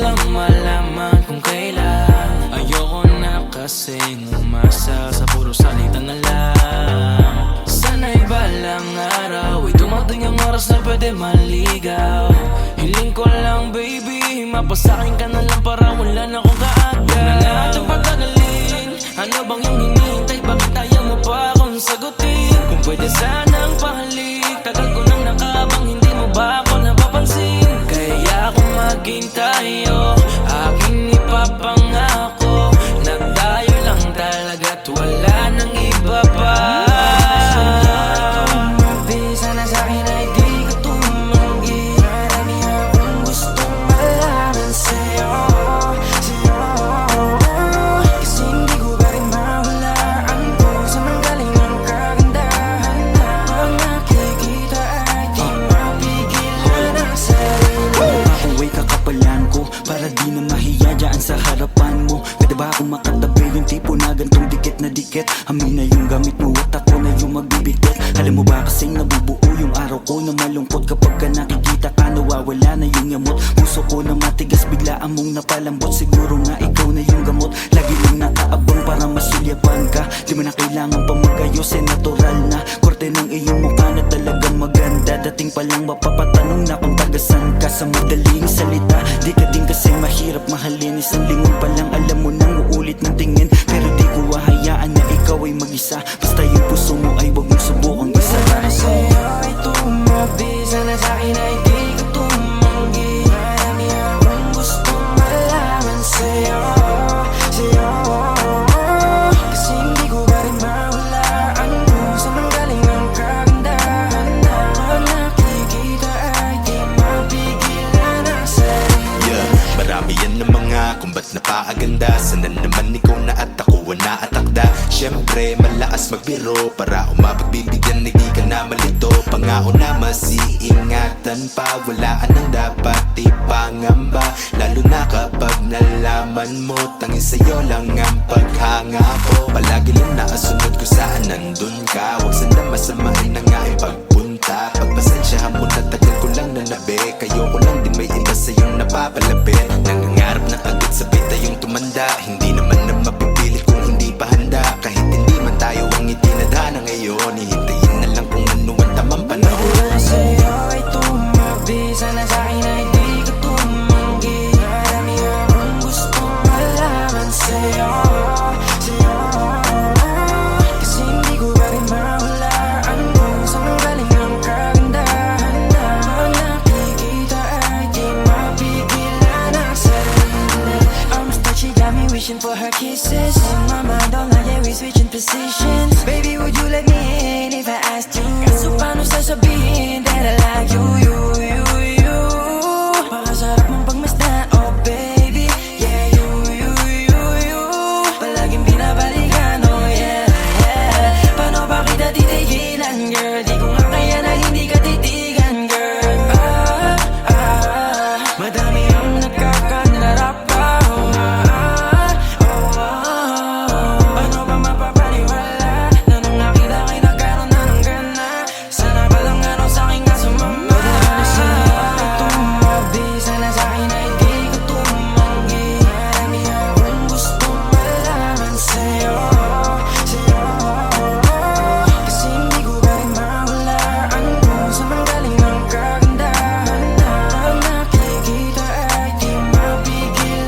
lang malaman kung kailan. Ayoko na kasing umasa sa puro salita na lang. Sana'y balang araw ay dumating ang oras na pwede maligaw. Hiling ko lang baby, mapasakin ka na lang para wala na akong kaagad. Huwag na natin pagkagalin, ano bang yung hinihintay? Bakit ayaw mo pa akong sagutin? Kung pwede sanang pahalik, tagal ko nang nakabang, hindi mo ba ako napapansin? Kaya kung maghintay aking ipapangako na tayo lang talaga at wala nang iba pa. Sana sa'kin ay di ka tumanggi. Marami akong gustong malaman sa'yo, kasi hindi ko pa rin mahulaan kung saan manggaling ang kagandahan na pag nakikita ay di mapigilan ang sarili. Makuway kakapalan ko para di na mahiya dyan sa harapan mo. Pwede ba akong makatabi yung tipo na gantong dikit na dikit? Amin na yung gamit mo at ako na yung magbibitit. Alam mo ba kasing nabubuo yung araw ko na malungkot kapag ka nakikita ka, nawawala na yung yamot. Puso ko na matigas, biglaan mong napalambot. Siguro nga ikaw na yung gamot. Lagi lang nakaabang para masulyapan ka. Di mo na kailangan pa mag-ayos, natural na korte ng iyong mukha na talagang maganda. Dating pa lang mapapatanong na kung tagasan ka. Sa madaling salita, di ka din kasi mahirap mahalin. Isang lingon pa lang alam mo nang uulit ng tingin. Pero di ko hahayaan na ikaw ay mag-isa. Basta yung puso mo ay wag mong subukang isa. Para sa'yo ay tumabi, sana sa'kin ay di ka tumanggi. Marami akong gustong malaman sa'yo, kasi hindi ko pa rin mahulaan kung saan manggaling ang kagandahan na pag nakikita ay di mapigilan ang sarili. Marami yan ng mga kung ba't napaaganda. Sana naman ikaw na at ako na atakda. Siyempre malakas magbiro para umabot bibigyan na di ka na malito. Pangako na masiingatan pa, walaan ang dapat ipangamba. Lalo na kapag nalaman mo tanging sa'yo lang ang paghanga ko. Palagi lang nakasunod ko saan nandun ka. Huwag sana masamain ang aking pagpunta. Pagpasensyahan mo na tagal ko lang nanabi. Kayo ko lang din may iba sa'yong napapalapit. Nangangarap na agad sabay tayong tumanda. Hindi naman na mapipilit kung hindi pa handa. Kahit hindi man tayo ang itinadhana ngayon, hihintayin na lang kung ano ang tamang panahon. Para sa'yo ay tumabi, sana sa'kin ay di ka tumanggi. Marami akong gustong malaman sa'yo, kasi hindi ko pa rin mahulaan kung saan manggaling ang kagandahan na pag nakikita ay di mapigilan ang sarili. Arms that she got me wishing for her kisses. In my mind all night yeah we switching positions. Baby would you let me in if I asked you? So paano sasabihin that I like you? Pakasarap mong pagmasdan, oh baby. Yeah, you palaging binabalikan, oh yeah. Paano ba kita titigilan, girl? Di ko nga kaya na hindi ka titigan, girl. Madami ang nagkakanlarap pa, paano ba mapapaniwala na nung nakita kay nagkaroon na ng gana? Sana ba lang ano sa'kin nga sumama? Sana tumabi, sana sa'kin ay di ka tumanggi. Marami akong gustong malaman sa'yo, kasi hindi ko pa rin mahulaan kung saan manggaling ang kagandahan na pag nakikita ay di mapigilan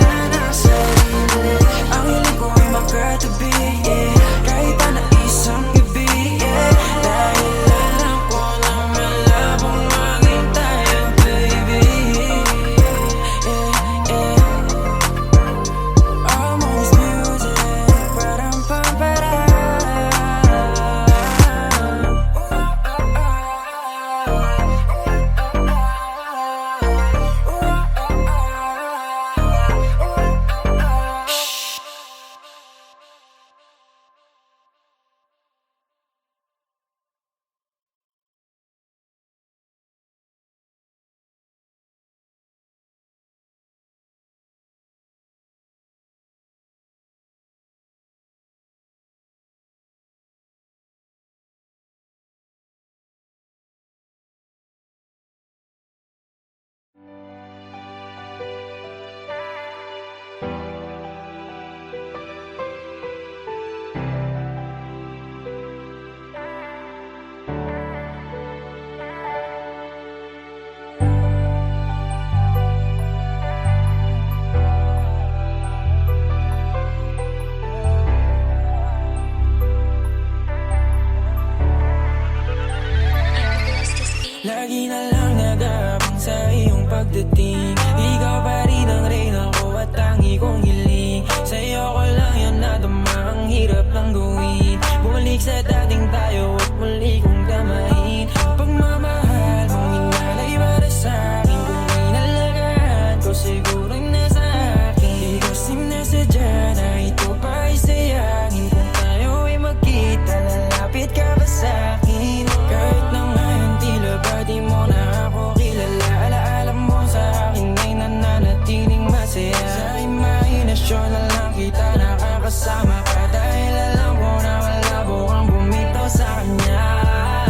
Emosyonal lang kita nakakasama ka, dahil alam ko na malabo kang bumitaw sa kanya.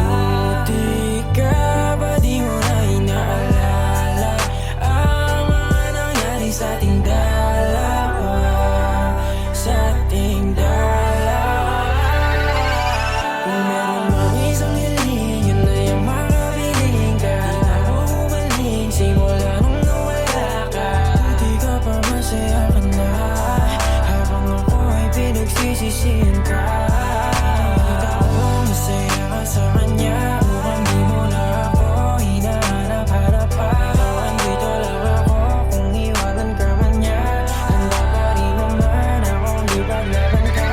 Buti ka ba di mo na inaalala ang mga nangyari sa ating dalawa, sa ating dalawa. Kung meron mang isang hiling, yun na yung makapiling ka. Di na mo bumalik simula nung nawala ka. Buti ka pa masaya ka na, habang ako ay pinagsisisihan ka. Nakita ko masaya ka sa kanya, mukhang di mo na ako hinahanap-hanap pa. Andito lang ako kung iwanan ka man niya, handa pa rin naman akong ipaglaban ka.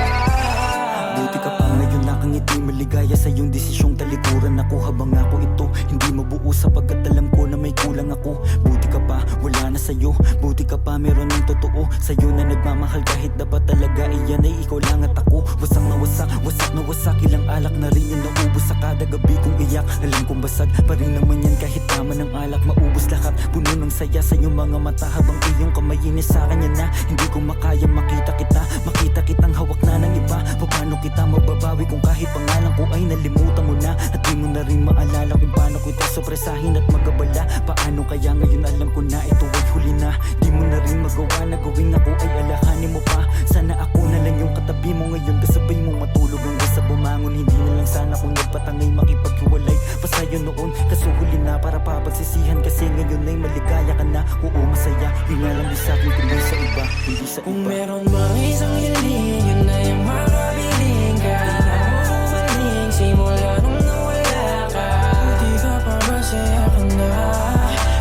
Buti ka pa ngayon nakangiti, maligaya sa iyong desisyong talikuran ako habang ako ito hindi mabuo sapagkat alam ko na may kulang ako. Buti ka pa, wala na sa'yo. Buti ka pa, meron ng totoo sa'yo na nagmamahal kahit dapat talaga iyan ay ikaw lang at ako. Wasak na wasak, wasak na wasak, ilang alak na rin yung naubos sa kada gabi kong iyak. Alam kong basag pa rin naman yan kahit tama ng alak, maubos lahat. Puno ng saya sa iyong mga mata habang iyong kamay inis sa kanya na hindi ko makaya makita kita. Makita kitang hawak na ng iba, paano kita mababawi kung kahit pangalan ko ay nalimutan mo na. At di mo na rin maalala kung paano ko ito sopresahin at magabala. Paano kaya ngayon alam ko na ito ay huli na. Di mo na rin magawa na gawing ako ay alahanin mo pa. Sana ako na lang yung katabi mo ngayon, kasabay mong matulog hanggang sa bumangon. Hindi na lang sana kung nagpatangay makipaghiwalay pa sa'yo noon, kaso huli na para papagsisihan kasi ngayon ay maligaya ka na. Oo masaya, yun nga lang di sa'kin kundi sa iba, hindi sa Kung iba. meron mang isang hiling, yun na yung makapiling ka. Di na mo bumalik simula nung nawala ka. Buti ka pa masaya ka na,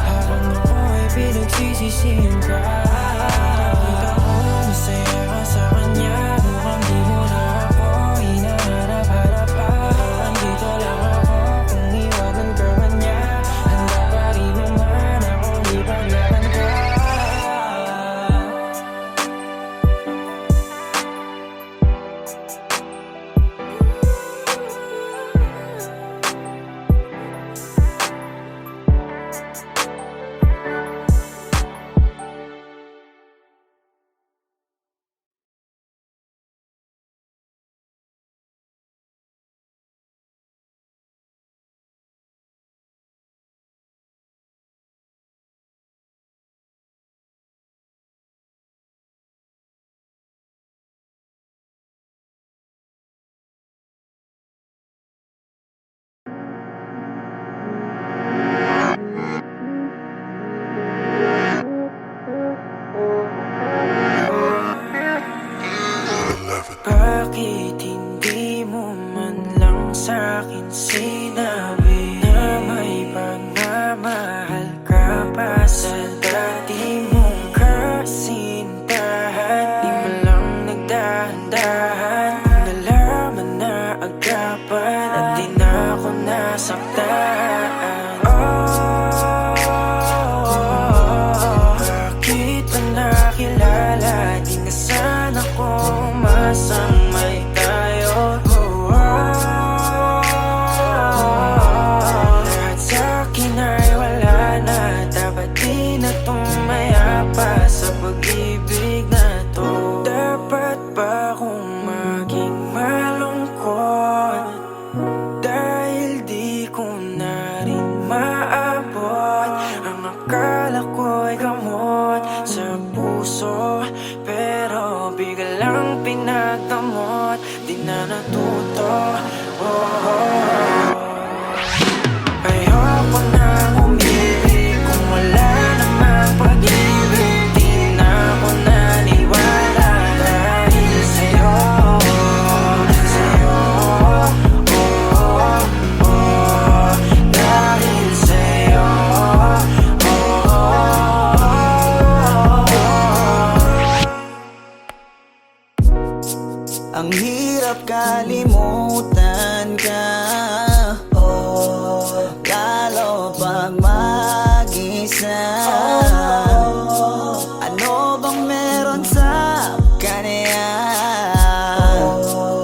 habang ako ay pinagsisisihan ka. Nakita ko masaya ka sa kanya, mukhang di mo na ako hinahanap-hanap pa. Andito lang ako kung iwanan ka man niya, handa pa rin naman akong ipaglaban ka. Bakit hindi mo man lang sa'kin sinabi na may pagmamahal ka pa sa dati mong kasintahan? Di mo lang nagdahan-dahan, nalaman na agapan at di na ako nasaktan. Bakit ba nakilala? Di na sana ko umasang may tayo. Lahat sa'kin ay wala na, dapat di na tumaya pa sa pag-ibig na to. Dapat ba akong maging malungkot dahil di ko na rin maabot ang akala ko'y gamot sa puso, pero biglang pinagdamot, di na natuto. Ayoko nang umibig kung wala namang pag-ibig. Di na ako naniwala dahil sa'yo, sa'yo, dahil sa'yo. Ang hirap kalimutan ka, lalo pag mag-isa. Ano bang meron sa kanya?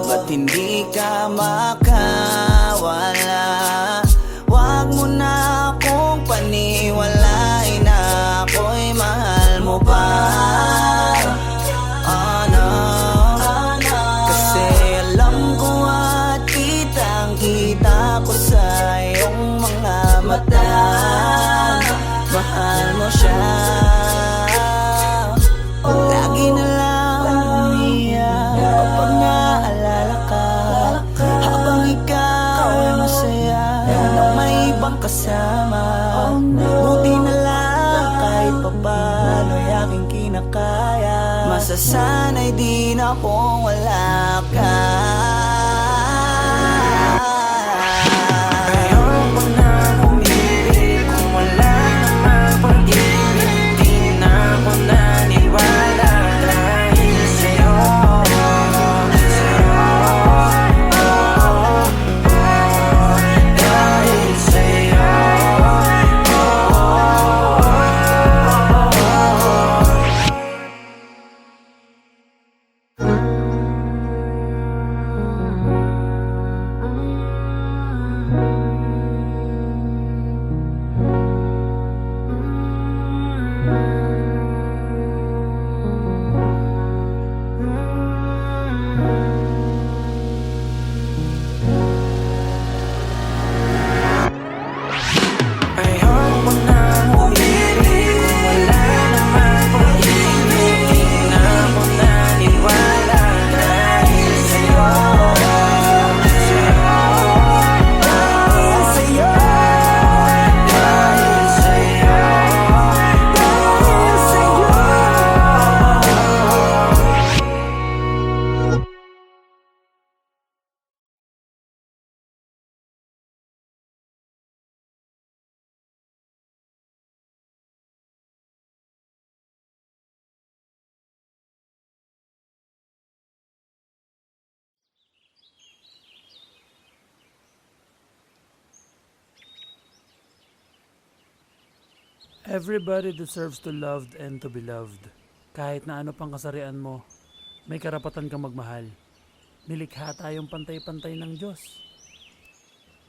Ba't hindi ka makawala? Wag mo na akong paniwalain na ako'y mahal mo pa. aking kinakaya. Masasanay din akong wala ka. Ayoko na umibig kung wala namang pag-ibig. Di na ako naniwala dahil sa'yo. Dahil sa'yo. Ayoko na umibig kung wala namang pag-ibig. Di na ako naniwala dahil sa'yo. Dahil sa'yo. Dahil sa'yo. Dahil sa'yo. Everybody deserves to loved and to be loved. Kahit na ano pang kasarian mo, may karapatan kang magmahal. Nilikha tayong pantay-pantay ng Diyos.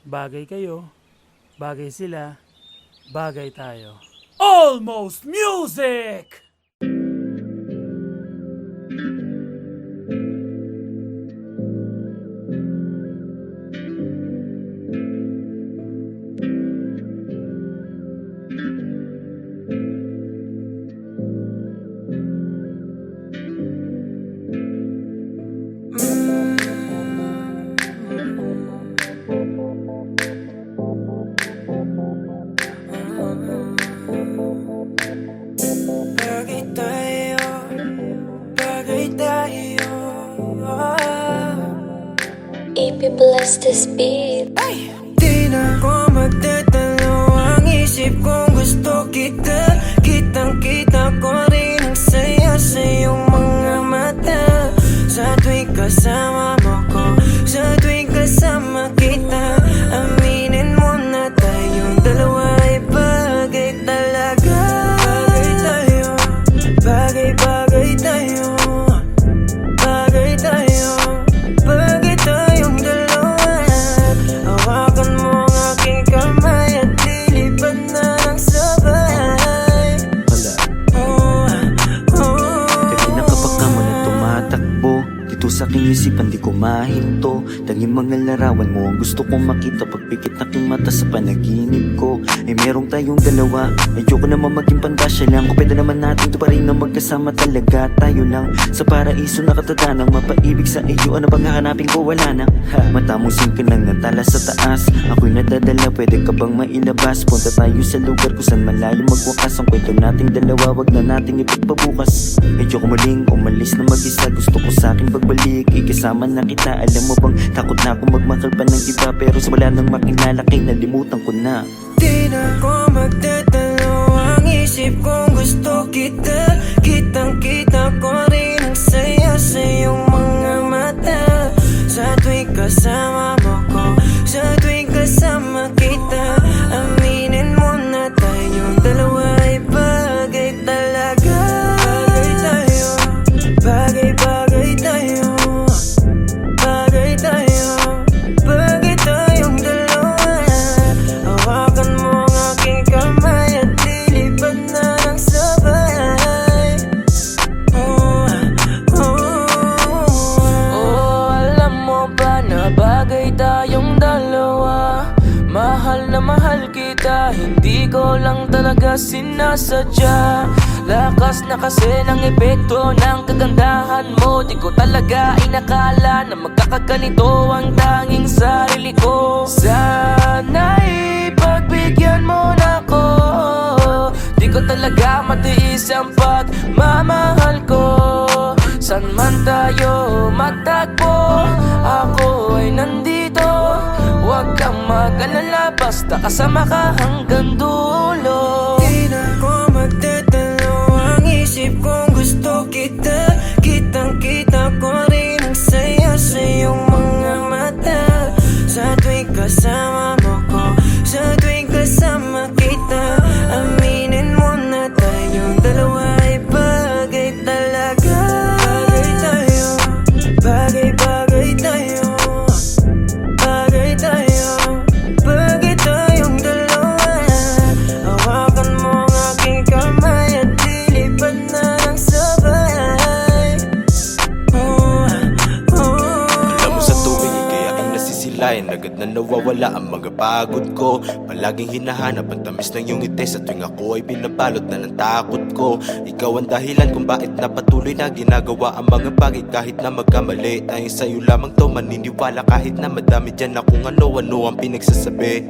Bagay kayo, bagay sila, bagay tayo. Almost Music! Bagay tayo, bagay tayo. AP bless this beat. Di na ako magtatalo, ang isip kong gusto kita. Kitang-kita ko rin ang saya sa iyong mga mata. Sa tuwing kasama mo ko, sa tuwing kasama kita, aminin mo na tayong dalawa ay bagay talaga. Bagay tayo, bagay-bagay tayo. Bagay tayo, bagay tayong dalawa. Hawakan mo ang aking kamay at lilipad na ng sabay. Kanina kapag ka mo na tumatakbo dito sa aking isipan di ko mahinto. Tanging mga larawan mo ang gusto kong makita. Pagpikit aking mata sa panaginip ko ay merong tayong dalawa. Ayoko naman maging pandasya lang. Kung pwede naman natin to pa rin na magkasama talaga. Tayo lang sa paraiso nakatatanang mapaibig sa iyo. Ano bang hahanapin ko? Wala na. Matamusin ka ng natala sa taas. Ako'y nadadala, pwede ka bang mailabas? Punta tayo sa lugar kung saan malayo magwakas. Ang kwento nating dalawa, wag na nating ipagpabukas. Ayoko muling umalis na mag-isa. Gusto ko sa akin pagbalik, ikasama na kita. Alam mo bang takot na ako magmahal pa ng iba. Pero sa wala nang makilala kay nalimutan ko na. Di na ako magtatalo, ang isip kong gusto kita. Kitang-kita ko rin ang saya sa iyong mga mata. Sa tuwing kasama mo ko, sa tuwing kasama kita, aminin mo na tayong dalawa ay bagay talaga. Bagay tayo, bagay-bagay tayo. Bagay tayo, bagay tayong dalawa. Hawakan mo ang aking kamay at lilipad na ng sabay. Alam mo ba na bagay tayong dalawa? Mahal na mahal kita, hindi ko lang talaga sinasadya. Lakas na kasi ng epekto ng kagandahan mo. Di ko talaga inakala na magkakaganito ang tanging sarili ko. Sana'y pagbigyan mo na ko. Di ko talaga matiis ang pagmamahal ko. San man tayo matagpo, ako ay nandito. Huwag kang mag-alala, basta kasama ka hanggang dulo. Di na ko magtatalo, ang isip kong gusto kita. Kitang-kita ko rin ang saya sa iyong mga mata. Sa tuwing kasama mo ko, sa tuwing kasama kita, aminin mo na tayong dalawa ay bagay talaga. Bagay tayo, bagay-bagay tayo, bagay tayo, bagay tayong dalawa. Hawakan mo ang aking kamay at lilipad na ng sabay. Alam mo sa tuwing ika'y aking nasisilayan, agad na nawawala ang mga pagod ko. Palaging hinahanap ang tamis ng iyong ngiti sa tuwing ako ay binabalot na ng takot ko. Ikaw ang dahilan kung bakit napatuloy na ginagawa ang mga bagay kahit na magkamali. Dahil sa'yo lamang to maniniwala kahit na madami dyan na kung ano-ano ang pinagsasabi.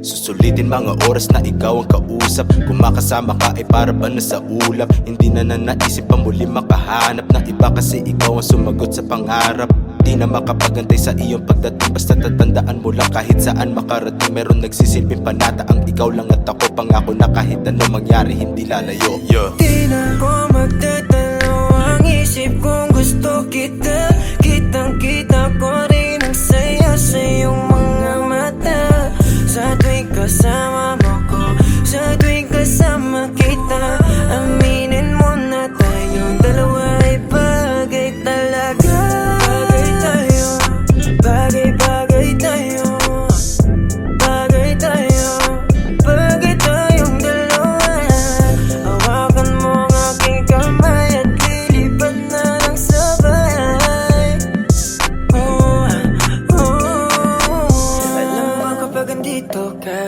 Susulitin mga oras na ikaw ang kausap. Kung makasama ka ay para ba na sa ulap. Hindi na naisip pa muli makahanap ng iba kasi ikaw ang sumagot sa pangarap. Di na makapagantay sa iyong pagdating, basta tatandaan mo lang kahit saan makarating. Meron nagsisilbing panata ang ikaw lang at ako. Pangako na kahit ano mangyari hindi lalayo. Di na ko magtatalo, ang isip kong gusto kita. Kitang-kita ko rin ang saya sa iyong mga mata. Sa tuwing kasama mo ko, sa tuwing kasama kita, aminin mo na tayong dalawa ay bagay talaga. Bagay tayo, bagay-bagay tayo, bagay tayo, bagay tayong dalawa. Hawakan mo ang aking kamay at lilipad na ng sabay. Alam mo kapag andito ka,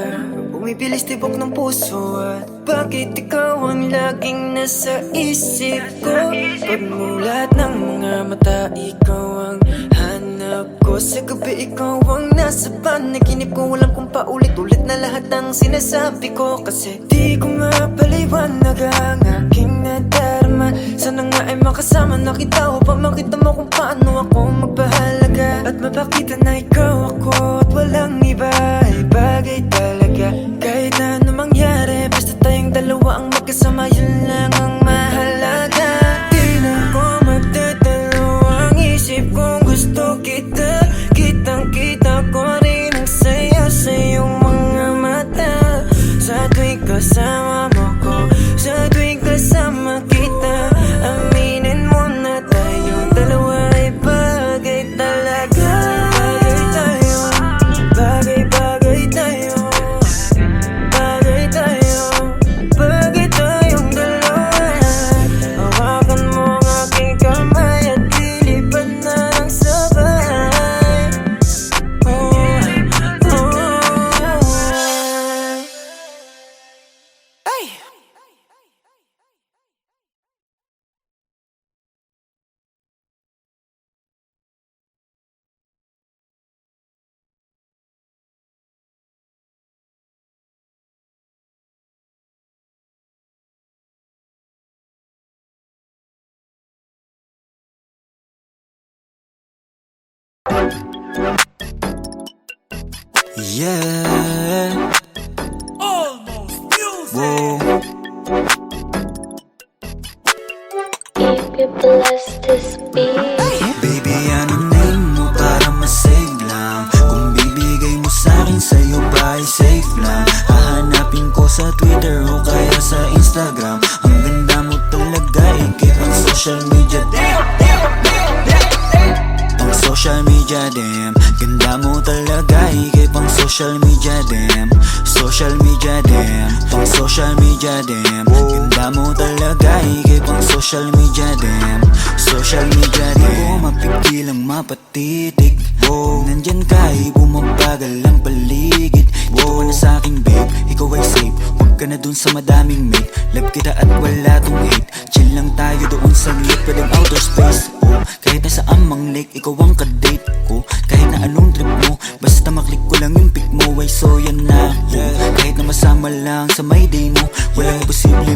bumibilis tibok ng puso. At bakit ikaw ang laging nasa isip ko? Pagmulat ng mga mata, ikaw ang hanap ko. Sa gabi ikaw ang nasa panaginip ko. Walang kung paulit-ulit na lahat ng sinasabi ko. Kasi di ko mapaliwanag ang aking nadarama. Sana nga ay makasama na kita upang makita mo kung paano ako magpahalaga. At mapakita na ikaw ako at walang iba ay bagay talaga. Kahit na ano mangyari, basta tayong dalawa ang magkasama, yun lang ang mahalaga. Di na ko magtatalo, ang isip kong gusto kita. Kitang-kita ko rin ang saya sa iyong mga mata. Sa tuwing kasama mo ko, sa tuwing kasama kita, aminin mo na tayong dalawa ay bagay talaga. Bagay tayo, bagay-bagay tayo, bagay tayo, bagay tayong dalawa. Hawakan mo ang aking kamay at lilipad na ng sabay. Ay! Yeah. Whoa. If you bless this beat, Baby, anong name mo para masave lang? Kung bibigay mo sa'kin, sa'yo ba ay safe lang? Hahanapin ko sa Twitter o kaya sa Instagram. Ang ganda mo talaga, ikip ang social media. Pang social media, damn. Ganda mo talaga, ikip ang social media, damn. Social media, damn. Pang social media, damn. Ganda mo talaga, ikip ang social media, damn. Social media, damn. Di ko mapigil ang mapatitig. Nandyan ka, bumabagal ang paligid. Ito ka na sa'king babe, ikaw ay safe. Huwag ka na dun sa madaming mate. Love kita at wala tong hate. Chill lang tayo doon sa lit, pwedeng outer space. Kahit nasa amang lake, ikaw ang kadate ko. Kahit na anong trip mo, basta maklik ko lang yung pic mo. Ay so yan na ako. Kahit na masama lang sa may day mo, walang imposible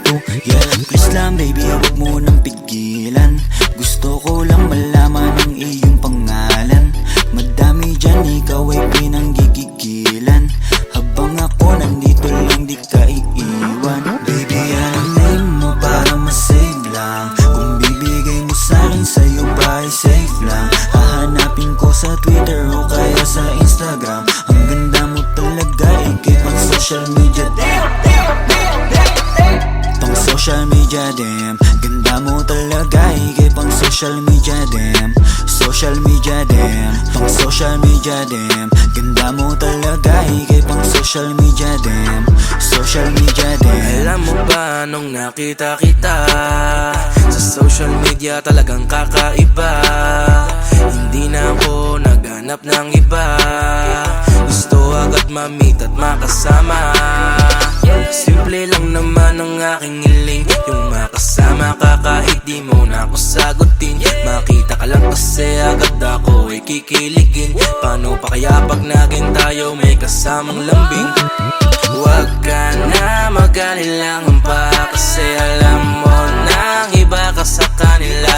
to, yeah. Please lang baby, huwag mo nang pigilan. Gusto ko lang malaman ang iyong pangalan. Madami dyan, ikaw ay pinanggigigilan. Habang ako nandito lang, di ka iiwan. Baby, anong name mo para masave lang? Kung bibigay mo sa'kin, sa'yo ba ay safe lang? Hahanapin ko sa Twitter o kaya sa Instagram. Ang ganda mo talaga, ikip ang social media. Pang social media, damn. Ganda mo talaga, ikip ang social media, damn. Social media, damn. Pang social media, damn. Ganda mo talaga, ikip ang social media, damn. Social media, damn. Alam mo ba nung nakita kita sa social media, talagang kakaiba. Hindi na ako naghanap ng iba. Gusto agad ma-meet at makasama. Simple lang naman ang aking hiling, yung makasama ka kahit di mo na ako sagutin. Makita ka lang kasi agad ako ay kikiligin. Paano pa kaya pag naging tayo may kasamang lambing? Huwag ka na mag-alilangan pa, kasi alam mo nang iba ka sa kanila.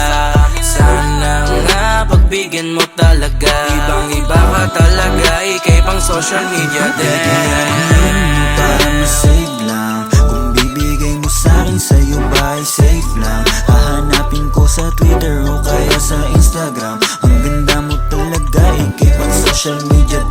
Sana nga pagbigyan mo talaga, ibang iba ka talaga, ikay pang social media din. Para masave lang, kung bibigay mo sa'kin, sa'yo ba ay safe lang? Hahanapin ko sa Twitter o kaya sa Instagram. Ang ganda mo talaga, ikip ang social media.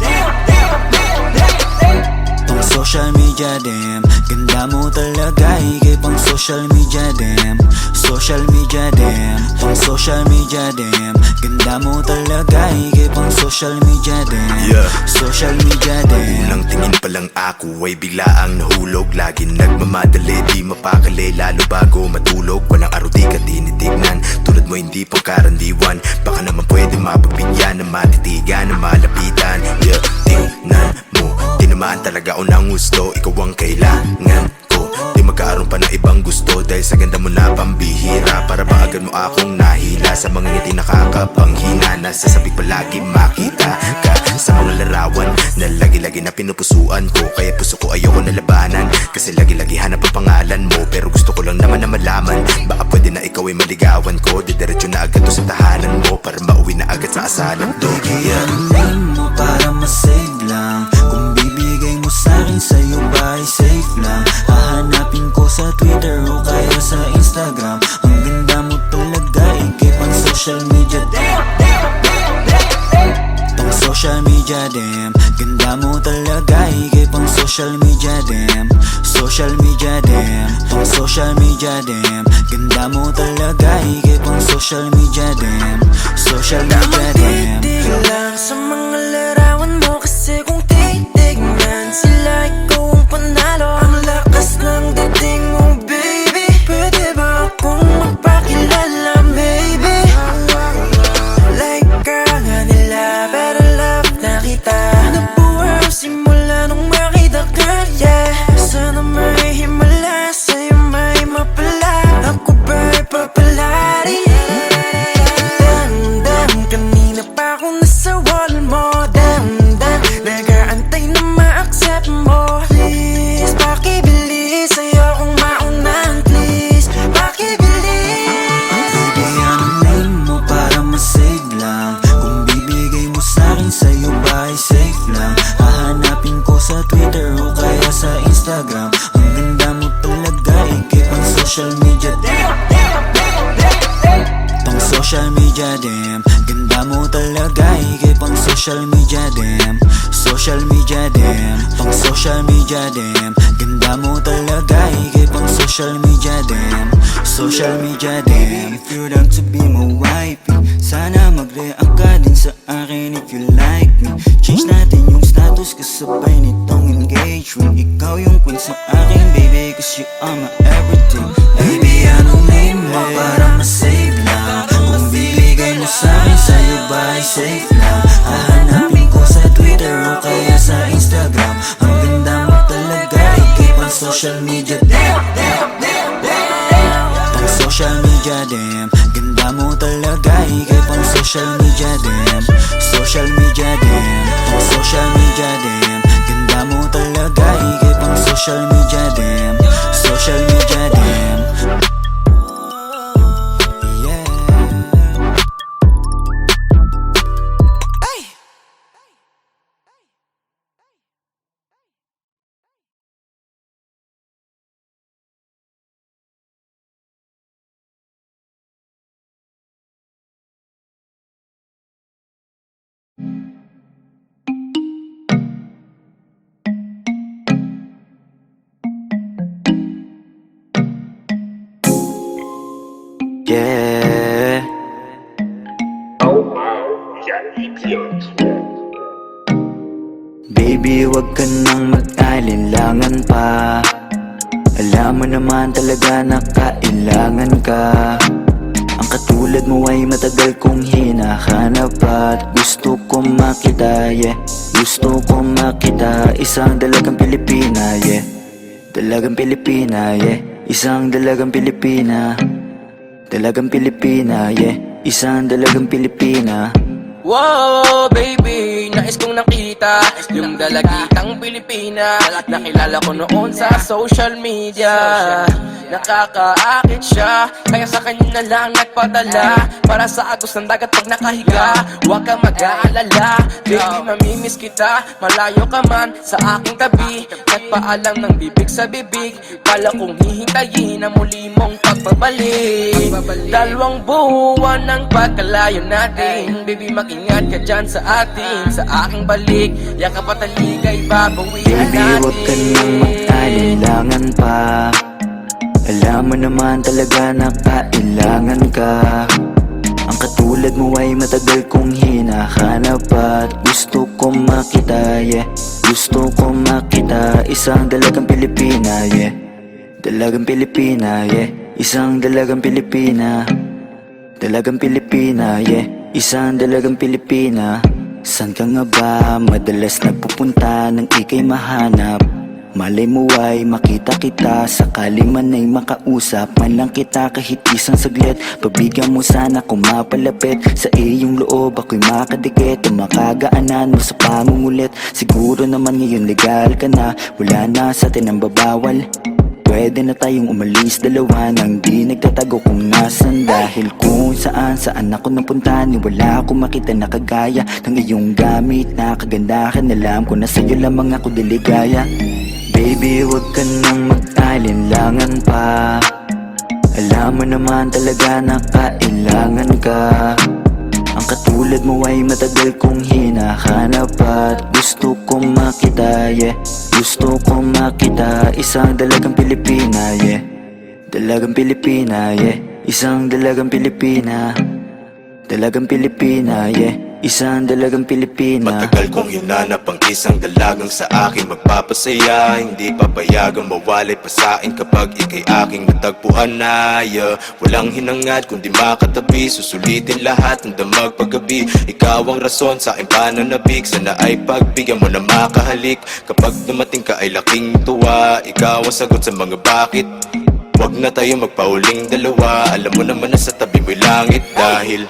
Pang social media, damn. Ganda mo talaga, ikip ang social media, damn. Social media, damn. Pang social media, damn. Ganda mo talaga, ikip ang social media, damn. Yeah. Social media, damn. Unang tingin pa lang ako ay bigla ang nahulog. Laging nagmamadali, di mapakali, lalo bago matulog. Walang araw di ka tinitignan, tulad mo hindi pangkarandiwan. Baka naman pwede mapagbigyan na matitigan, na malapitan. Yeah, tingnan mo, tinamaan talaga ako ng gusto. Ikaw ang kailangan ko, di magkaroon pa ng ibang gusto. Dahil sa ganda mo na pambihira, para ba agad mo akong nahila. Sa mga ngiti nakakapanghina, nasasabik palagi makita ka sa mga larawan na lagi-lagi na pinupusuan ko. Kaya puso ko ayoko na labanan, kasi lagi-lagi hanap ang pangalan mo. Pero gusto ko lang naman na malaman, baka pwede na ikaw ay maligawan ko. Didiretso na agad to sa tahanan mo, para mauwi na agad sa asalan to. Yeah. Name mo para masave lang, kung bibigay mo sa'kin, sa'yo ba ay safe lang? Hahanapin ko sa Twitter o kaya sa Instagram. Ang ganda mo talaga, ikip ang social media. Pang social media, damn. Ganda mo talaga, ikip ang social media, damn. Social media, damn. Pang social media, damn. Ganda mo talaga, ikip ang social media, damn. Social media, damn. Titig lang sa mga larawan mo, kasi kung titignan sila, ikaw ang panalo. Ang lakas ng dating mo, baby. Pwede ba akong magpakilala, baby? Like ka nga nila, pero love na kita. Nabuhay ang simula nung makita ka, yeah. Sana may himala, sa'yo may mapala. Ako ba'y papalari? Damdam, kanina pa akong nasa wall mo. Damdam, nag-aantay na ma-accept mo. Please, pakibilis, ayokong maunahan. Please, pakibilis. Baby, anong name mo para masave lang? Kung bibigay mo sa'kin, sa'yo ba ay safe lang? Hahanapin ko sa Twitter o kaya sa Instagram. Ang ganda mo talaga, ikip ang social media. Pang social media, damn. Ganda mo talaga, ikip ang social media, damn. Social media, damn. Pang social media, damn. Ganda mo talaga, ikip ang social media, damn. Social media, damn. If you'd like to be my wifey, sana mag-react ka din sa akin if you like me. Change natin yung status kasabay nitong engagement. Ikaw yung queen sa akin, baby, cause you are my everything. Baby, anong name mo para masave lang? Kung bibigay mo sa'kin, sa'yo ba ay safe lang? Hahanapin ko sa Twitter o kaya sa Instagram. Ang ganda mo talaga, ikip ang social media. Pang social media, damn. Ganda mo talaga, ikip ang social media, damn. Social media, damn. Pang social media, damn. Ganda mo talaga, ikip ang social media, damn. Social media, damn. Yeah. Baby, wag ka nang mag-alinlangan pa. Alam mo naman talaga na kailangan ka. Ang katulad mo ay matagal kong hinahanap at gusto kong makita, yeah. Gusto kong makita, isang dalagang Pilipina, yeah. Dalagang Pilipina, yeah. Isang dalagang Pilipina. Dalagang Pilipina, yeah. Isang dalagang Pilipina. Wow, baby, nais kong nakita yung dalagitang Pilipina. Nakilala ko noon sa social media. Nakakaakit siya, kaya sa kanya na lang nagpadala. Para sa agos ng dagat pag nakahiga, huwag ka mag-aalala. Baby, mamimiss kita, malayo ka man sa aking tabi. Nagpaalam ng bibig sa bibig, kala kong hihintayin ang muli mong pagbabalik. Dalawang buwan ng pagkalayo natin, baby, mag-ingat ka dyan sa atin. Sa aking balik, yakap at taligay, babawian Baby, natin. wag ka nang mag-alinlangan pa. Alam mo naman talaga na kailangan ka. Ang katulad mo ay matagal kong hinahanap at gusto kong makita, yeah. Gusto kong makita, isang dalagang Pilipina, yeah. Dalagang Pilipina, yeah. Isang dalagang Pilipina. Dalagang Pilipina, yeah. Isang dalagang Pilipina. San ka nga ba madalas nagpupunta nang ika'y mahanap? Malay mo ay makita kita, sakali man ay makausap man lang kita kahit isang saglit. Pabigyan mo sana kung mapalapit sa iyong loob, ako'y makadikit. Ang makagaanan mo sa pangungulit, siguro naman ngayon legal ka na. Wala na sa atin ang babawal. Pwede na tayong umalis dalawa nang di nagtatago kung nasan. Dahil kung saan ako napunta, ni wala akong makita na kagaya ng iyong gamit na kagandahan. Alam ko na sa'yo lamang ako diligaya. Baby, wag ka nang mag-alinlangan pa. Alam mo naman talaga na kailangan ka. Ang katulad mo ay matagal kong hinahanap at gusto kong makita, yeah. Gusto kong makita, isang dalagang Pilipina, yeah. Dalagang Pilipina, yeah. Isang dalagang Pilipina. Dalagang Pilipina, yeah. Isang dalagang Pilipina. Matagal kong hinanap ang isang dalagang sa akin magpapasaya. Hindi papayagang mawalay pa sa'kin kapag ika'y aking natagpuan na, yeah. Walang hinangad kundi makatabi, susulitin lahat ng damag paggabi. Ikaw ang rason sa aking pananabik, sana ay pagbigyan mo na makahalik. Kapag dumating ka ay laking tuwa, ikaw ang sagot sa mga bakit. Huwag na tayo magpauling dalawa, alam mo naman na sa tabi mo'y langit. Dahil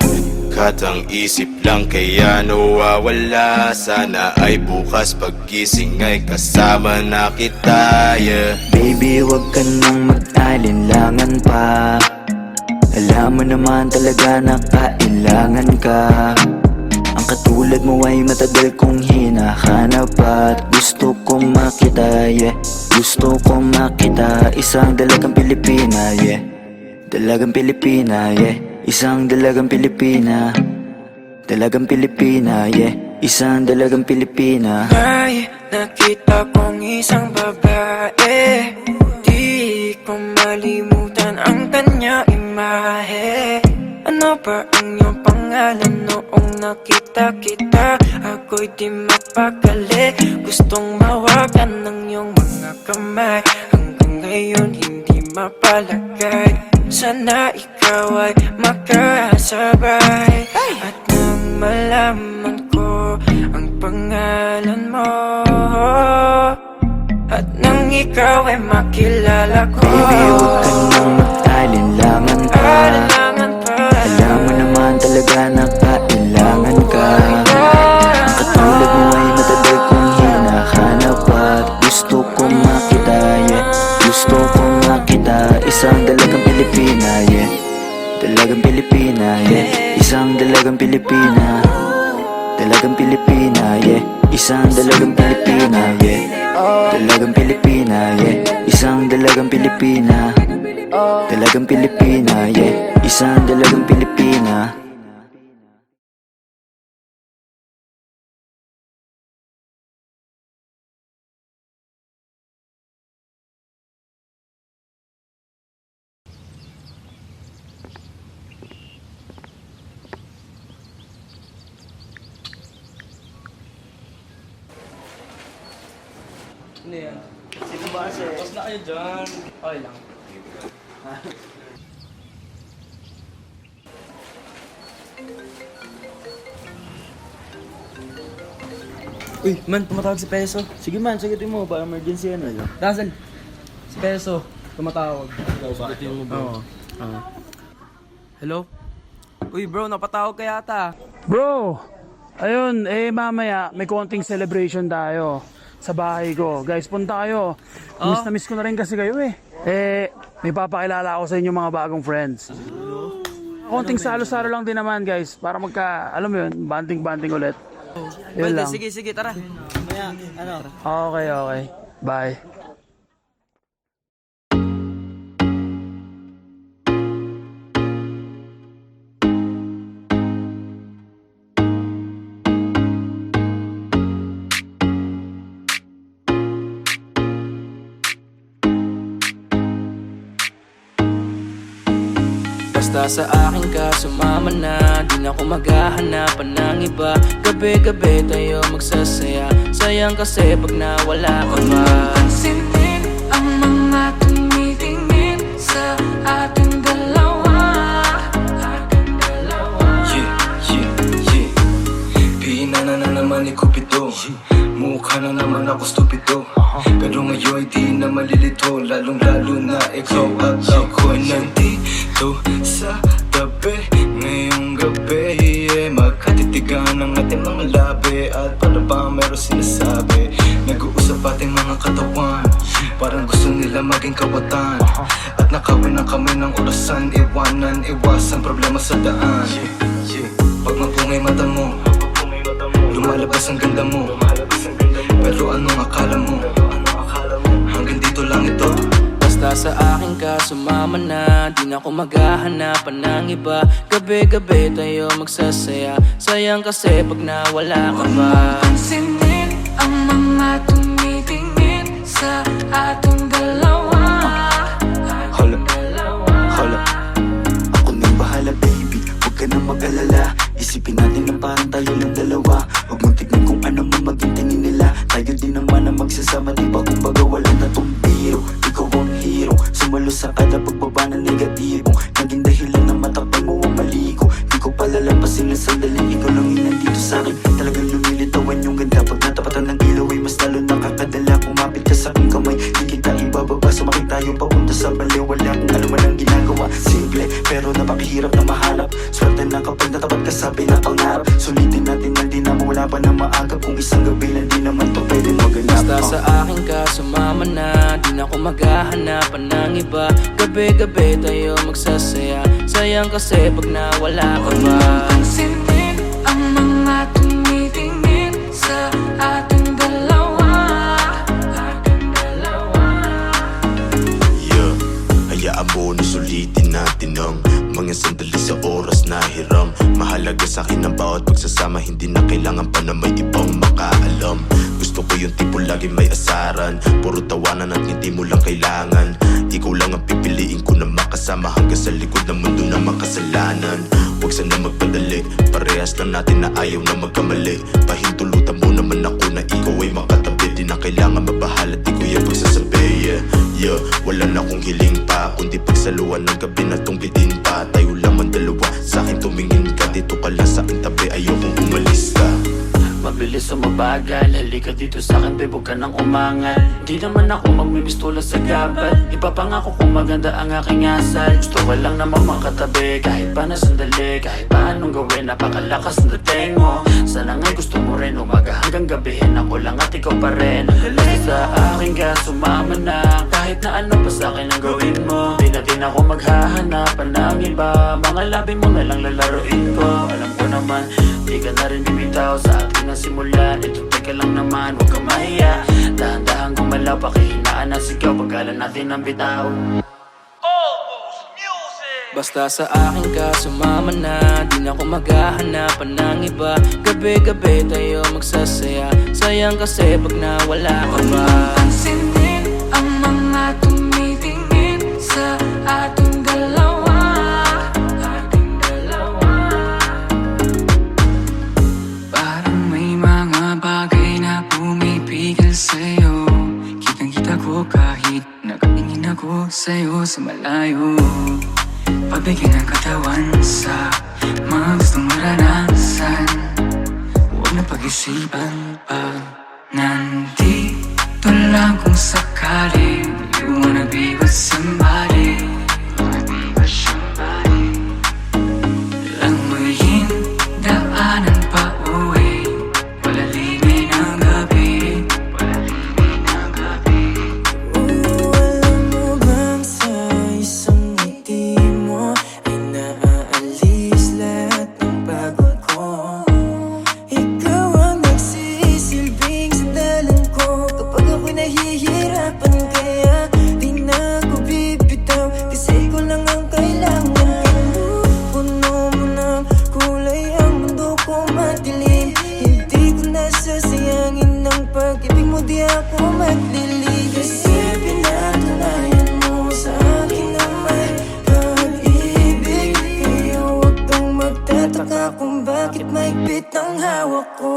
katang isip lang kaya nawawala, sana ay bukas paggising ay kasama na kita, yeah. Baby, wag ka nang mag-alinlangan pa. Alam mo naman talaga na kailangan ka. Ang katulad mo ay matagal kong hinahanap at gusto kong makita, yeah. Gusto kong makita, isang dalagang Pilipina, yeah. Dalagang Pilipina, yeah. Isang dalagang Pilipina. Dalagang Pilipina, yeah. Isang dalagang Pilipina. May nakita kong isang babae, di ko malimutan ang kanya imahe. Ano ba ang iyong pangalan noong nakita kita? Ako'y di mapakali, gustong mawagan ng iyong mga kamay. Hanggang ngayon hindi mapalagay, sana ikaw ay makasabay. At nang malaman ko ang pangalan mo, at nang ikaw ay makilala ko, Baby, huwag ka nang mag-alinlangan pa. alinlangan pa. Alam mo naman talaga na kailangan ka. Ang katulad mo ay matagal kong hinahanap at gusto kong makita, yeah. Gusto kong makita, isang dalagang Pilipina, yeah. Dalagang Pilipina, yeah. Isang dalagang Pilipina. Dalagang Pilipina, yeah. Isang dalagang Pilipina, yeah. Dalagang Pilipina, yeah. Isang dalagang Pilipina. Dalagang Pilipina, yeah. Isang dalagang Pilipina. Sige ba kasi? Tapos na kayo dyan. Okay lang. Uy, man, tumatawag si Peso. Sige man, sagutin mo, baka emergency ano lang. Dazzle, si Peso, tumatawag. Sagutin mo bro. Hello? Uy bro, napatawag ka yata. Bro, ayun, mamaya may konting celebration tayo sa bahay ko. Guys, punta kayo. Miss na miss ko na rin kasi kayo eh. May papakilala ako sa inyo mga bagong friends. Konting salo-salo lang din naman guys, para alam mo yun, banding-banding ulit. Yun lang. Sige, tara. Okay. Bye. Basta sa akin ka sumama na, di na ako maghahanapan ng iba. Gabi-gabi tayo magsasaya, sayang kasi pag nawala ka ba. Pansinin ang mga tumitingin sa ating dalawa. Pinana na naman ni Cupido, mukha na naman ako stupido. Pero ngayon di na malilito, lalong-lalo na ikaw at ako nandito sa tabi. Ngayong gabi, magkatitigan ang ating mga labi. At para ba meron sinasabi, nag-uusap ating mga katawan, parang gusto nila maging kawatan. At nakawin na kami ng orasan, iwanan, iwasan problema sa daan. Pag mapungay mata mo, lumalabas ang ganda mo. Pero anong akala mo? Hanggang dito lang ito. Basta sa akin ka sumama na, di na ako maghahanapan ng iba. Gabi-gabi tayo magsasaya, sayang kasi pag nawala ka ba. Pansinin ang mga tumitingin sa ating dalawa. Hala, ako nang bahala baby, huwag ka nang mag-alala. Isipin natin na parang tayo lang dalawa. Huwag mong tignan kung ano man maging tingin nila. Tayo din naman ang magsasama, diba? Kumbaga wala na tong biro. Ikaw ang hero, sumalo sa kada pagbaba ng negatibong naging dahilan na matakpan mo ang mali ko. Di ko palalampasin na sandali, ikaw lang yung nandito sa'kin. Talagang lumilitawan yung ganda. Pag natapatan ng ilaw ay mas lalo nakakadala. Kumapit ka sa'king kamay, di kita ibababa. Sumakit tayo papunta sa baliw, wala kung alam man ang ginagawa. Simple, pero napakahirap na mahanap. Swerte na kapag natapat ka sa pinapangarap. Sulitin natin na di na mawala pa na maaga. Kung isang gabi lang di naman to pwede maganap. Basta sa akin ka sumama na, di na ako maghahanapan ng iba. Gabi-gabi tayo magsasaya, sayang kasi pag nawala ka ba. Pansinin ang mga tumitingin sa ating dalawa. Yeah, hayaan mo na sulitin natin ang mga sandali sa oras na hiram. Mahalaga sa akin ang bawat pagsasama, hindi na kailangan pa na may ibang makaalam. Gusto ko yung tipo lagi may asaran, puro tawanan at hindi mo lang kailangan. Ikaw lang ang pipiliin ko na makasama hanggang sa likod ng mundo na makasalanan. Huwag sana magpadali, parehas lang natin na ayaw na magkamali. Pahintulutan mo naman ako na ikaw ay makatabi. Di na kailangan mabahala, di ko yung pagsasabi. Yeah, wala na akong hiling pa, kundi pagsaluhan ng gabi na tong bitin pa. Tayo lamang dalawa, sa akin tumingin ka, dito ka lang sa aking tabi, ayokong umalis ka. Mabilis o mabagal, halika dito sa akin, babe, huwag ka nang umangal. Di naman ako magmimistula sa gabal, ipapangako kung maganda ang aking asal. Gusto ko lang naman makatabi, kahit pa na sandali. Kahit pa anong gawin, napakalakas ng dating mo. Sana nga'y gusto mo rin, umaga hanggang gabihin. Ako lang at ikaw pa rin. Basta sa akin ka sumama na, kahit na ano pa sa akin ang gawin mo. Di na din ako maghahanapan ng iba, mga labi mo na lang lalaroin ko. Alam ko naman, di ka na rin bibitaw sa atin na simula. Ito teka lang naman, huwag kang mahiya. Dahan-dahan gumalaw, pakihinaan ang sigaw, pagkala natin ang bitaw. Basta sa akin ka sumama na, di na ako maghahanapan ng iba. Gabi-gabi tayo magsasaya, sayang kasi pag nawala ka ba. Pansinin ang mga tumitingin sa ating dalawa. Parang may mga bagay na pumipigil sa'yo. sa malayo. Pabigyan ng katawan sa mga gustong maranasan. Huwag na pag-isipan pag nandito lang kung sakali. You wanna be with somebody, wanna be with somebody. Langoyin daanan pa uwi, palalimay ng gabi, palalimay ng gabi. Alam mo bang sa isang ngiti mo ay naaalis lahat ng pagod ko? Ikaw ang nagsisilbing sandalan ko kapag ako'y nahihirapan, kaya di na ako bibitaw kasi ikaw lang ang kailangan. Pinupuno mo ng kulay ang mundo ko madilim. Hindi ko nasasayangin ng pag-ibig mo, di ako maglilig. Kasi pinatunayan mo sa akin na may pag-ibig. Kaya huwag kang magtataka kung bakit mahigpit ang hawak ko.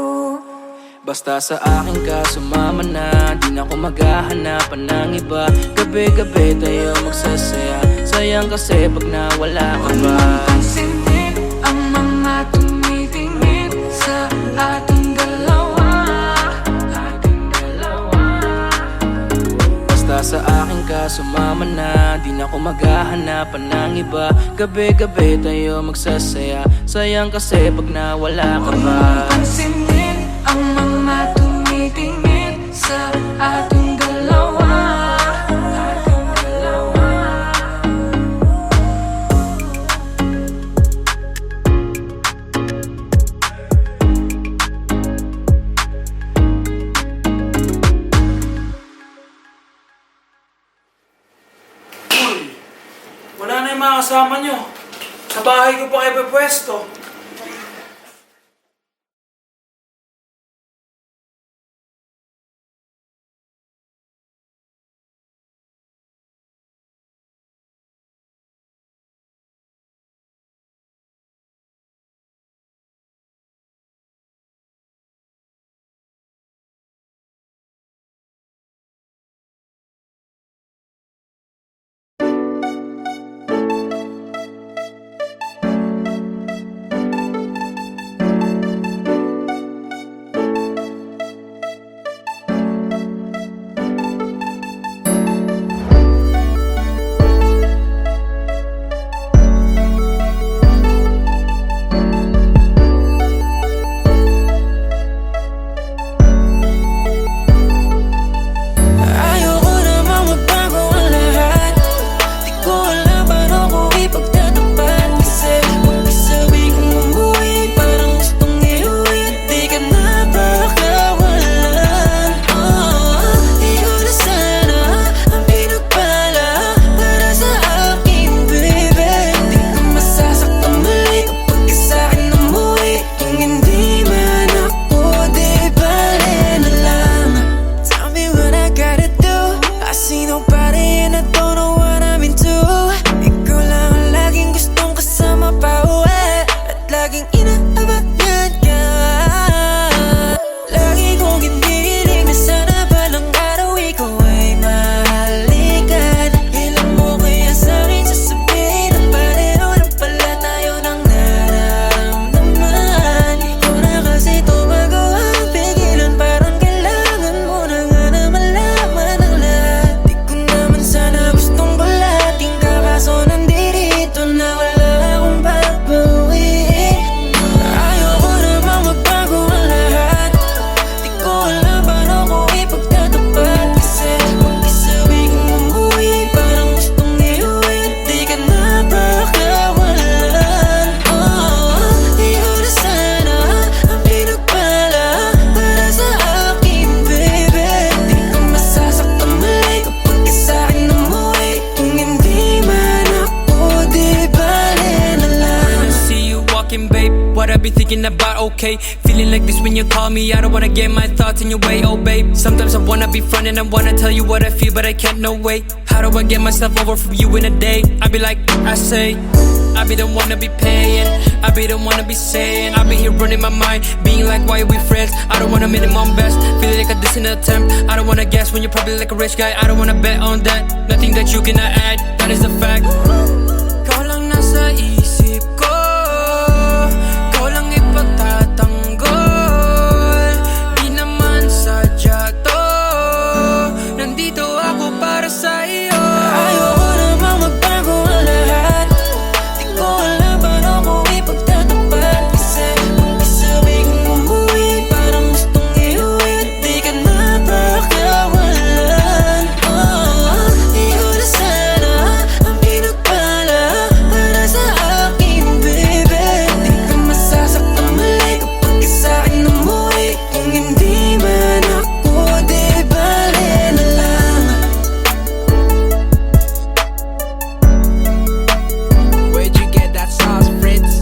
Basta sa akin ka sumama na, di na ako maghahanapan ng iba. Gabi-gabi tayo magsasaya, sayang kasi pag nawala ka ba. Pansinin ang mga tumitingin sa ating dalawa, ating dalawa. Basta sa akin ka sumama na, di na ako maghahanapan ng iba. Gabi-gabi tayo magsasaya, sayang kasi pag nawala ka ba. Pansinin ang mga tumitingin sa ating dalawa, ating dalawa. Wala na yung mga kasama nyo. Sa bahay ko pa kayo pwesto. be thinking about, okay. Feeling like this when you call me, I don't wanna get my thoughts in your way, oh babe. Sometimes I wanna be front and I wanna tell you what I feel, but I can't, no way. How do I get myself over from you in a day? I be like, I say, I be the one to be paying, I be the one to be saying, I be here running my mind, being like, why are we friends? I don't wanna minimum best, feeling like a distant attempt. I don't wanna guess when you're probably like a rich guy, I don't wanna bet on that. Nothing that you cannot add. that is a fact. Ikaw lang nasa isip ko, ikaw lang ipagtatanggol. Di naman sadya to, nandito ako para sa iyo. Ayoko na bang magbago ang lahat. Di ko alam paano ko ipagtatapat. Kasi kung kasabi kong umuwi, parang gustong iuwi. Di ka na pakawalan. Di ko na sana ang pinagpala para sa akin, baby. Di ka masasaktan mali kapag ka sa'kin umuwi. Kung hindi man ako, di bale na lang. Where'd you get that sauce, Fritz?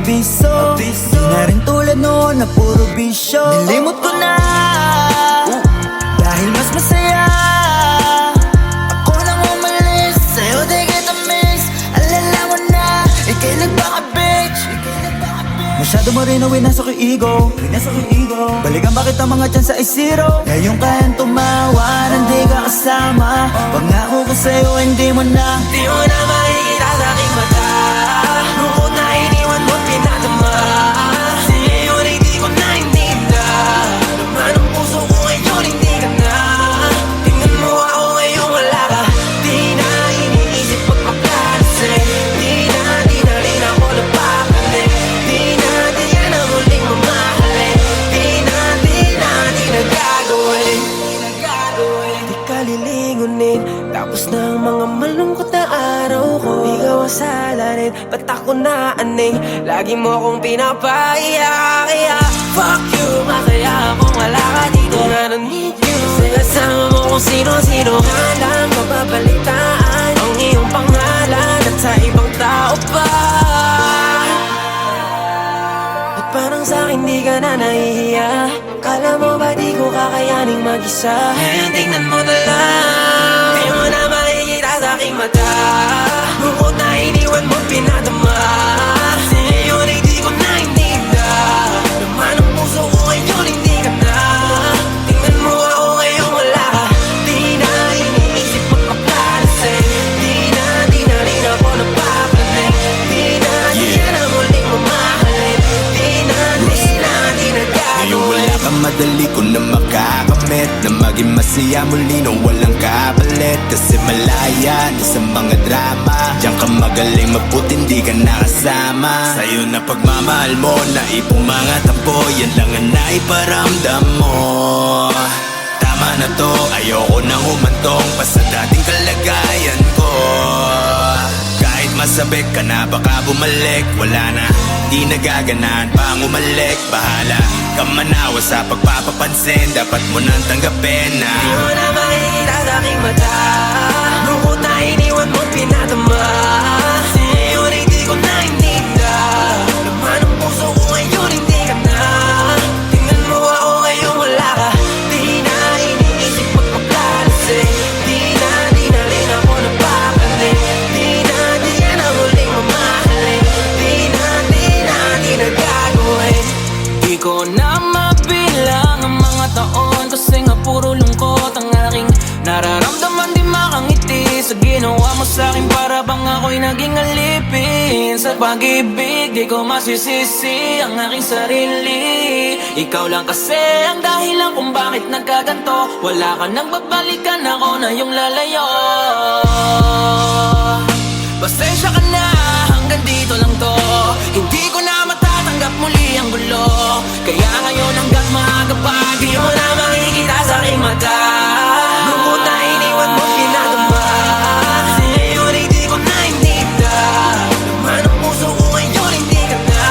abiso Di na rin tulad noon na puro bisyo Nilimot ko na Dahil mas masaya Ako nang umalis Sa'yo di kita miss Alala mo na Ika'y nagpaka-bitch Masyado mo rin winasok yung ego Balikan bakit ang mga chance ay zero Ngayon kayang tumawa Hindi ka kasama Pangako ko sa'yo hindi mo na Di mo na makikita sa aking mata Lungkot na iniwan mo't pinatama Ngayon ay di ko na ininda Naman ang puso ko ngayon hindi ka na Tingnan mo ako ngayon wala ka Di na iniisip pagpaplalasing Di na rin ako napapalik Di yan ang huling mamahalin Di na gagawin Di ka lilingunin Tapos na ang mga malungkot na araw mamahalin? Ba't ako naaning? Lagi mo akong pinapaiyak, kaya fuck you, masaya akong wala ka dito. I don't need you, kasi kasama mo kung sino-sino. Halang mapapalitaan ang iyong pangalan at sa ibang tao pa. At parang sa'kin di ka na nahihiya. Kala mo ba di ko kakayaning mag-isa? Ngayon tingnan mo na lang, di mo na makikita sa'king mata. Bukod na iniwan mo pinadama, ngayon ay di ko na ininda. Laman ang puso ko ngayon hindi ka na. Tingnan mo ako ngayon wala ka. Di na iniisip magpapalasing. Di na rin ako napapanig. Di na muling mamahalin. Di na gagawin. Ngayon wala ka, madali ko na makakamit na maging masaya muli nang walang kapalit. Kasi malaya na sa mga drama, diyan ka magaling mabuti, hindi ka nakasama. Sa'yo na pagmamahal mo, naipong mga tampo, yan lang ang naiparamdam mo. Tama na to, ayoko nang humantong pa sa dating kalagayan ko. Kahit masabik ka na baka bumalik, wala na, di nagaganan pang umalik. Bahala ka manawa sa pagpapapansin, dapat mo nang tanggapin na di mo na makikita sa'king mata. Lungkot na iniwan mo pinadama, ngayon ay di ko na ininda. Laman ang puso ko ngayon hindi ka na. Tingnan mo ako ngayon wala ka. Di na iniisip magpapalasing. Di na rin ako napapanig. Di na muling mamahalin. Di na gagawin. Di ko na mabilang ang mga taon, kasi nga puro lungkot ang aking nararamdaman. Di makangiti sa ginawa mo sa'kin, para bang ako'y naging alipin sa pag-ibig. Di ko masisisi ang aking sarili. Ikaw lang kasi ang dahilan kung bakit nagkaganto. Wala ka nang babalikan, ako na yung lalayo. Pasensya ka na, hanggang dito lang to. Hindi ko na matatanggap muli ang gulo. Kaya ngayon hanggang maaga pa, di mo na makikita sa'king mata. Lungkot na iniwan mo pinadama, ngayon ay di ko na ininda. Laman ang puso ko ngayon hindi ka na.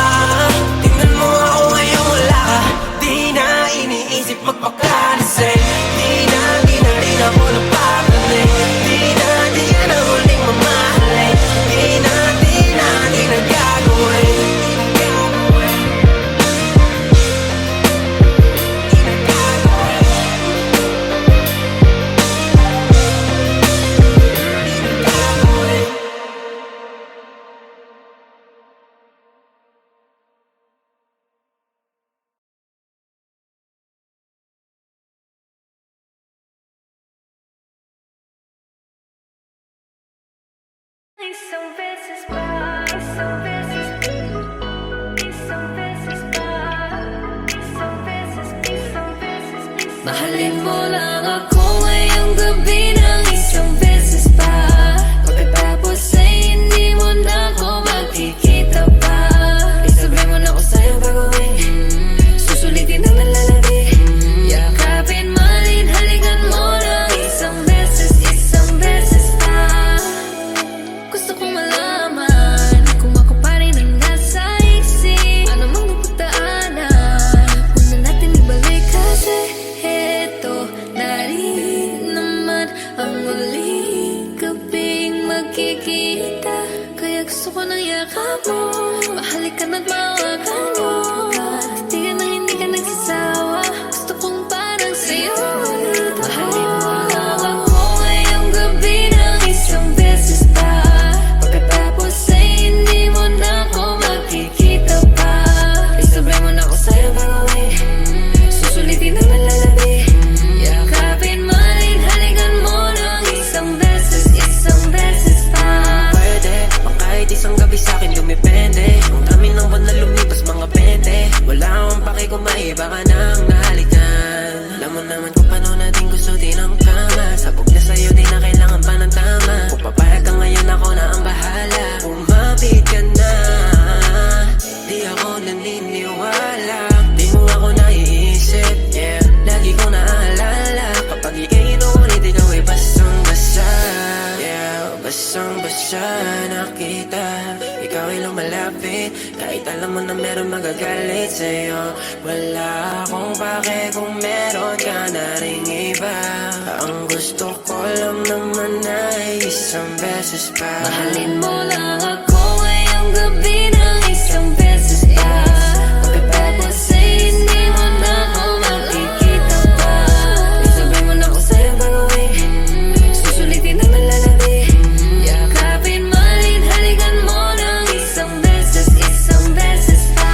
Tingnan mo ako ngayon wala ka. Di na iniisip magpakalasing. Di na rin ako napapanig. Di na muling mamahalin. Di na gagawin. Isang beses pa, isang beses, isang beses pa, isang beses, isang beses, mahalin mo lang ako ngayong gabi ng isang beses pa. Pagkatapos ay hindi mo na ako makikita pa. Isabay mo na ako sa'yo gagawin, susulitin ang nalalabi. Yakapin, malin, halikan mo lang isang beses pa. Gusto kong malaman kung ako pa rin ang nasa isip. Ano mang napagdaanan, huwag na natin ibalik. Kasi eto na rin naman ang muling gabing magkikita. Kaya gusto ko ng yakap mo, mahalikan at mawakan mo. Hindi ka nagsasawa, gusto kong parang sa'yo ulit. Mahalin mo lang ako ngayong gabi ng isang beses pa. Pagkatapos ay hindi mo na ako makikita pa. Isabay mo na ako sa'yo gagawin, susulitin ang nalalabi. Yakapin, malin, halikan mo ng isang beses pa. Pwede, bang kahit isang gabi sa'kin dumipende. Ang dami ng buwan na lumipas mga 20. Wala akong pake kung maiba ka nang nahalikan. Alam mo naman kung paano natin gusto din ang kama. Sabog na sa'yo di na kailangan pa ng tama. Kung papayag ka ngayon ako na ang bahala. Umapit ka na, di ako naniniwala. Di mo ako naiisip, yeah. Lagi ko naaalala kapag ika'y inuulit, ikaw ay basang-basa. Yeah, basang-basa na kita. Kahit alam mo na meron magagalit sa'yo, wala akong pake kung meron ka na ring iba. Ang gusto ko lang naman ay isang beses pa. Mahalin mo lang ako ngayong gabi ng isang beses pa. Pagkatapos ay hindi mo na ako makikita pa. Isabay mo na ako sa'yo gagawin, susulitin ang nalalabi. Yakapin, malin, halikan mo ng isang beses pa.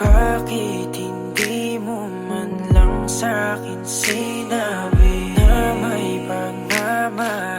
Bakit hindi mo man lang sa'kin sinabi na may pagmamahal